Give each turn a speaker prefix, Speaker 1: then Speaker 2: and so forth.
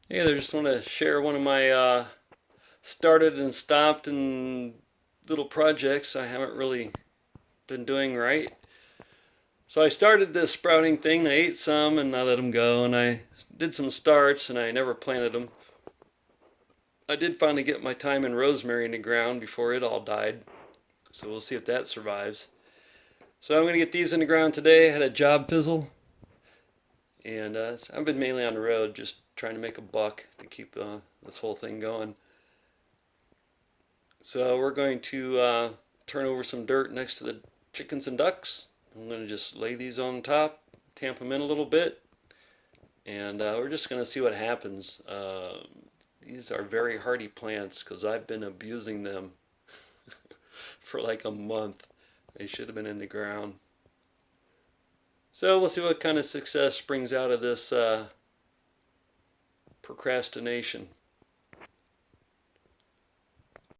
Speaker 1: Hey there, just want to share one of my started and stopped and little projects I haven't really been doing right. So I started this sprouting thing. I ate some and I let them go, and I did some starts and I never planted them. I did finally get my thyme and rosemary in the ground before it all died, so we'll see if that survives. So I'm gonna get these in the ground today. I had a job fizzle, and I've been mainly on the road, just trying to make a buck to keep this whole thing going. So we're going to turn over some dirt next to the chickens and ducks. I'm going to just lay these on top, tamp them in a little bit, and we're just going to see what happens. These are very hardy plants because I've been abusing them for like a month. They should have been in the ground. So we'll see what kind of success springs out of this procrastination.